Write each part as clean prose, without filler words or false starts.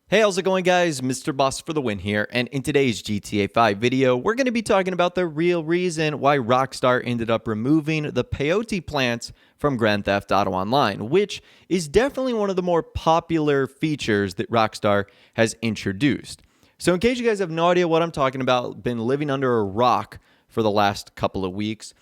Hey, how's it going, guys? Mr. Boss for the win here, and in today's GTA 5 video, we're going to be talking about the real reason why Rockstar ended up removing the Peyote Plants from Grand Theft Auto Online, which is definitely one of the more popular features that Rockstar has introduced. So in case you guys have no idea what I'm talking about, been living under a rock for the last couple of weeks,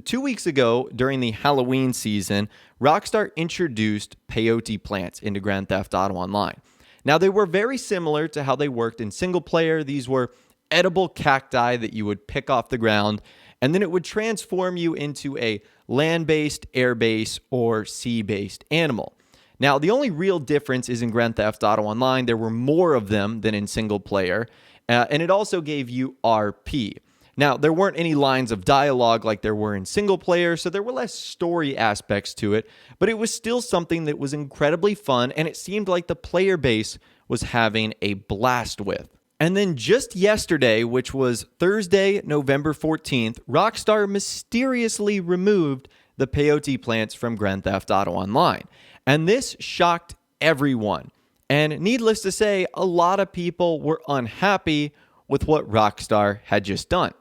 2 weeks ago, during the Halloween season, Rockstar introduced Peyote Plants into Grand Theft Auto Online. Now, they were very similar to how they worked in single player. These were edible cacti that you would pick off the ground, and then it would transform you into a land-based, air-based, or sea-based animal. Now, the only real difference is in Grand Theft Auto Online, there were more of them than in single player, and it also gave you RP. Now, there weren't any lines of dialogue like there were in single player, so there were less story aspects to it, but it was still something that was incredibly fun, and it seemed like the player base was having a blast with. And then just yesterday, which was Thursday, November 14th, Rockstar mysteriously removed the Peyote Plants from Grand Theft Auto Online. And this shocked everyone. And needless to say, a lot of people were unhappy with what Rockstar had just done.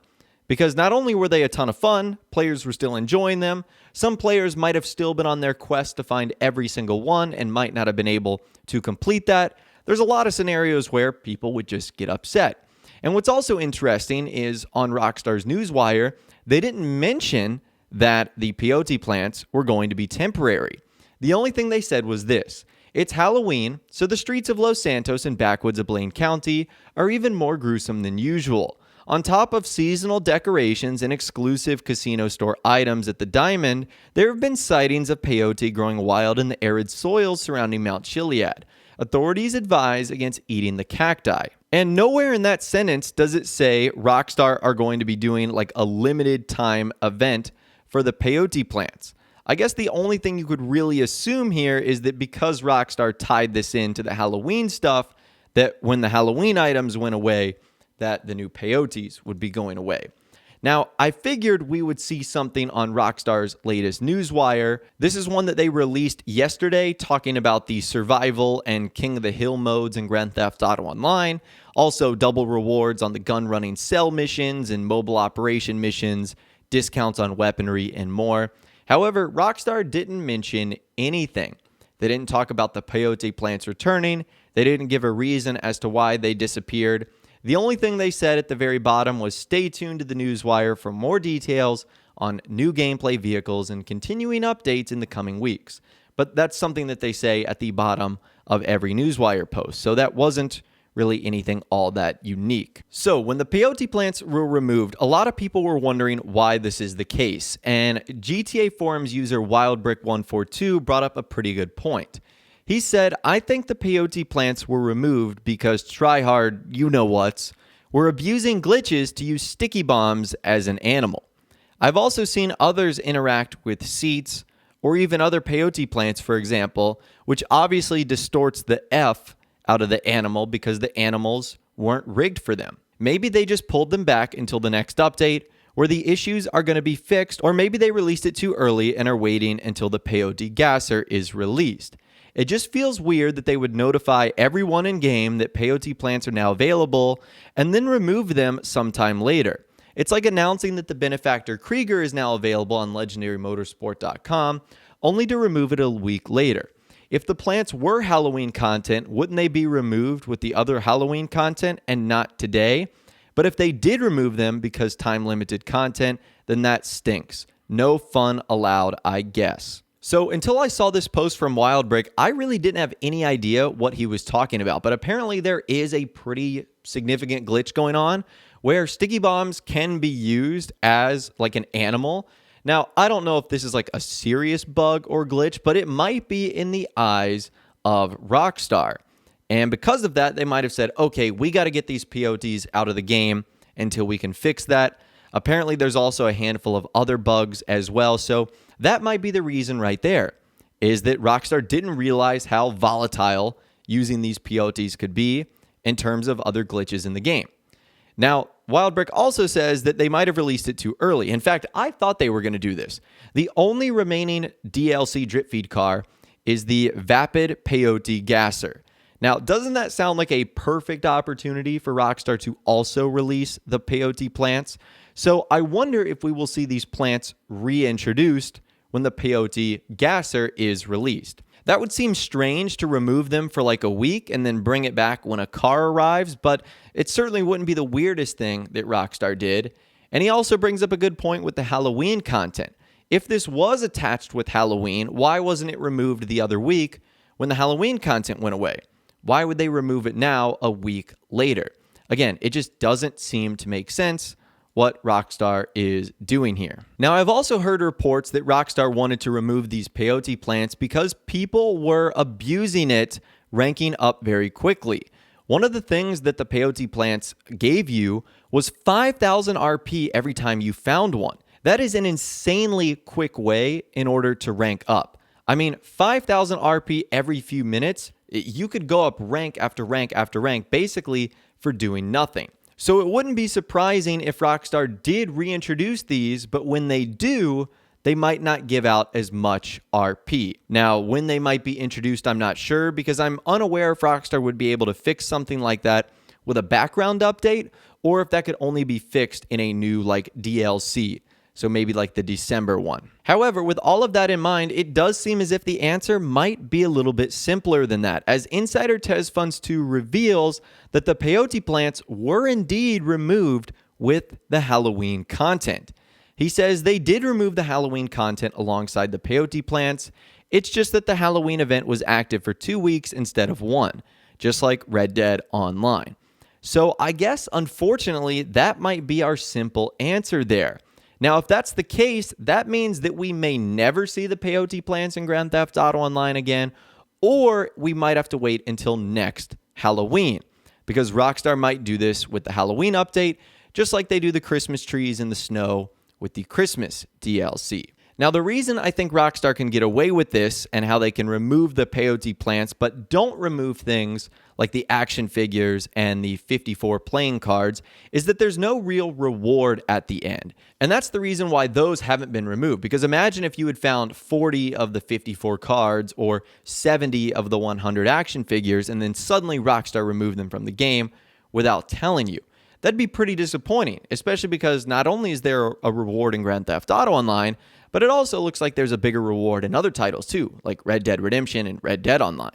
Because not only were they a ton of fun, players were still enjoying them, some players might have still been on their quest to find every single one and might not have been able to complete that. There's a lot of scenarios where people would just get upset. And what's also interesting is on Rockstar's Newswire, they didn't mention that the Peyote Plants were going to be temporary. The only thing they said was this: it's Halloween, so the streets of Los Santos and backwoods of Blaine County are even more gruesome than usual. On top of seasonal decorations and exclusive casino store items at the Diamond, there have been sightings of peyote growing wild in the arid soils surrounding Mount Chiliad. Authorities advise against eating the cacti. And nowhere in that sentence does it say Rockstar are going to be doing like a limited time event for the peyote plants. I guess the only thing you could really assume here is that because Rockstar tied this into the Halloween stuff, that when the Halloween items went away, that the new peyotes would be going away. Now, I figured we would see something on Rockstar's latest Newswire. This is one that they released yesterday, talking about the survival and King of the Hill modes in Grand Theft Auto Online. Also, double rewards on the gun running cell missions and mobile operation missions, discounts on weaponry, and more. However, Rockstar didn't mention anything. They didn't talk about the Peyote Plants returning. They didn't give a reason as to why they disappeared. The only thing they said at the very bottom was stay tuned to the Newswire for more details on new gameplay vehicles and continuing updates in the coming weeks. But that's something that they say at the bottom of every Newswire post, so that wasn't really anything all that unique. So when the Peyote Plants were removed, a lot of people were wondering why this is the case, and GTA Forums user WildBrick142 brought up a pretty good point. He said, I think the Peyote Plants were removed because tryhard you-know-whats were abusing glitches to use sticky bombs as an animal. I've also seen others interact with seats or even other Peyote Plants, for example, which obviously distorts the F out of the animal because the animals weren't rigged for them. Maybe they just pulled them back until the next update where the issues are going to be fixed, or maybe they released it too early and are waiting until the Peyote Gasser is released. It just feels weird that they would notify everyone in-game that Peyote Plants are now available and then remove them sometime later. It's like announcing that the Benefactor Krieger is now available on LegendaryMotorsport.com, only to remove it a week later. If the plants were Halloween content, wouldn't they be removed with the other Halloween content and not today? But if they did remove them because time-limited content, then that stinks. No fun allowed, I guess. So until I saw this post from Wildbrick, I really didn't have any idea what he was talking about. But apparently there is a pretty significant glitch going on where sticky bombs can be used as like an animal. Now, I don't know if this is like a serious bug or glitch, but it might be in the eyes of Rockstar. And because of that, they might have said, okay, we got to get these peyotes out of the game until we can fix that. Apparently, there's also a handful of other bugs as well. So that might be the reason right there, is that Rockstar didn't realize how volatile using these peyotes could be in terms of other glitches in the game. Now, Wildbrick also says that they might have released it too early. In fact, I thought they were going to do this. The only remaining DLC drip feed car is the Vapid Peyote Gasser. Now, doesn't that sound like a perfect opportunity for Rockstar to also release the Peyote Plants? So I wonder if we will see these plants reintroduced when the Peyote Gasser is released. That would seem strange to remove them for like a week and then bring it back when a car arrives, but it certainly wouldn't be the weirdest thing that Rockstar did. And he also brings up a good point with the Halloween content. If this was attached with Halloween, why wasn't it removed the other week when the Halloween content went away? Why would they remove it now a week later? Again, it just doesn't seem to make sense what Rockstar is doing here. Now, I've also heard reports that Rockstar wanted to remove these peyote plants because people were abusing it, ranking up very quickly. One of the things that the peyote plants gave you was 5,000 RP every time you found one. That is an insanely quick way in order to rank up. I mean, 5,000 RP every few minutes, you could go up rank after rank after rank, basically for doing nothing. So it wouldn't be surprising if Rockstar did reintroduce these, but when they do, they might not give out as much RP. Now, when they might be introduced, I'm not sure, because I'm unaware if Rockstar would be able to fix something like that with a background update, or if that could only be fixed in a new like DLC. So maybe like the December one. However, with all of that in mind, it does seem as if the answer might be a little bit simpler than that, as Insider Tezfunds 2 reveals that the peyote plants were indeed removed with the Halloween content. He says they did remove the Halloween content alongside the peyote plants. It's just that the Halloween event was active for 2 weeks instead of 1, just like Red Dead Online. So I guess, unfortunately, that might be our simple answer there. Now, if that's the case, that means that we may never see the peyote plants in Grand Theft Auto Online again, or we might have to wait until next Halloween, because Rockstar might do this with the Halloween update, just like they do the Christmas trees in the snow with the Christmas DLC. Now, the reason I think Rockstar can get away with this and how they can remove the peyote plants but don't remove things like the action figures and the 54 playing cards is that there's no real reward at the end. And that's the reason why those haven't been removed. Because imagine if you had found 40 of the 54 cards or 70 of the 100 action figures and then suddenly Rockstar removed them from the game without telling you. That'd be pretty disappointing, especially because not only is there a reward in Grand Theft Auto Online, but it also looks like there's a bigger reward in other titles too, like Red Dead Redemption and Red Dead Online.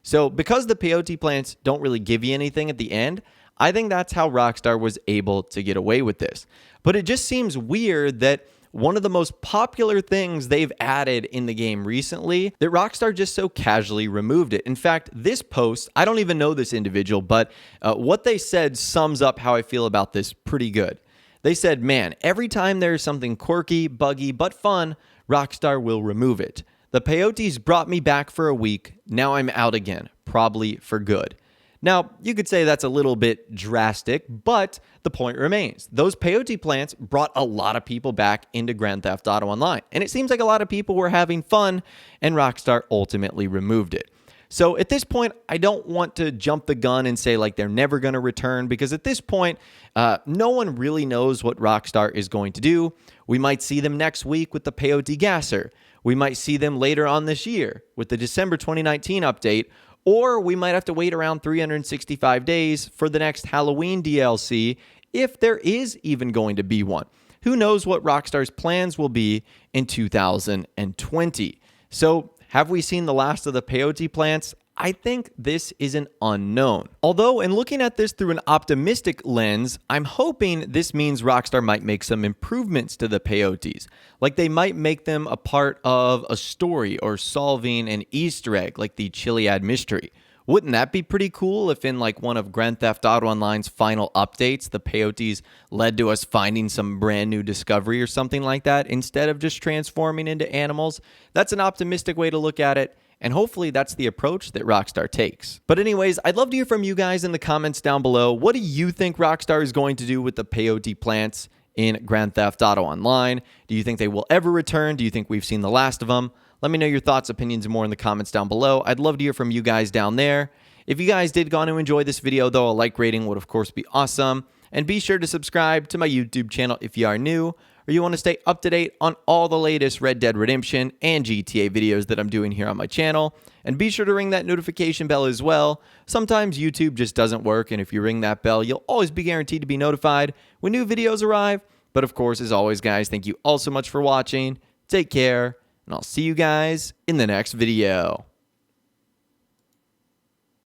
So because the peyote plants don't really give you anything at the end, I think that's how Rockstar was able to get away with this. But it just seems weird that one of the most popular things they've added in the game recently, that Rockstar just so casually removed it. In fact, this post, I don't even know this individual, but what they said sums up how I feel about this pretty good. They said, man, every time there's something quirky, buggy, but fun, Rockstar will remove it. The peyotes brought me back for a week. Now I'm out again, probably for good. Now, you could say that's a little bit drastic, but the point remains. Those peyote plants brought a lot of people back into Grand Theft Auto Online, and it seems like a lot of people were having fun, and Rockstar ultimately removed it. So at this point, I don't want to jump the gun and say like they're never going to return, because at this point, no one really knows what Rockstar is going to do. We might see them next week with the Peyote Gasser. We might see them later on this year with the December 2019 update, or we might have to wait around 365 days for the next Halloween DLC, if there is even going to be one. Who knows what Rockstar's plans will be in 2020. So, have we seen the last of the peyote plants? I think this is an unknown. Although, in looking at this through an optimistic lens, I'm hoping this means Rockstar might make some improvements to the peyotes. Like they might make them a part of a story or solving an Easter egg like the Chiliad mystery. Wouldn't that be pretty cool if in like one of Grand Theft Auto Online's final updates, the peyotes led to us finding some brand new discovery or something like that instead of just transforming into animals? That's an optimistic way to look at it. And hopefully that's the approach that Rockstar takes. But anyways, I'd love to hear from you guys in the comments down below. What do you think Rockstar is going to do with the peyote plants in Grand Theft Auto Online? Do you think they will ever return? Do you think we've seen the last of them? Let me know your thoughts, opinions, and more in the comments down below. I'd love to hear from you guys down there. If you guys did go on to enjoy this video, though, a like rating would of course be awesome. And be sure to subscribe to my YouTube channel if you are new, or or you want to stay up to date on all the latest Red Dead Redemption and GTA videos that I'm doing here on my channel. And be sure to ring that notification bell as well. Sometimes YouTube just doesn't work, and if you ring that bell, you'll always be guaranteed to be notified when new videos arrive. But of course, as always, guys, thank you all so much for watching. Take care, and I'll see you guys in the next video.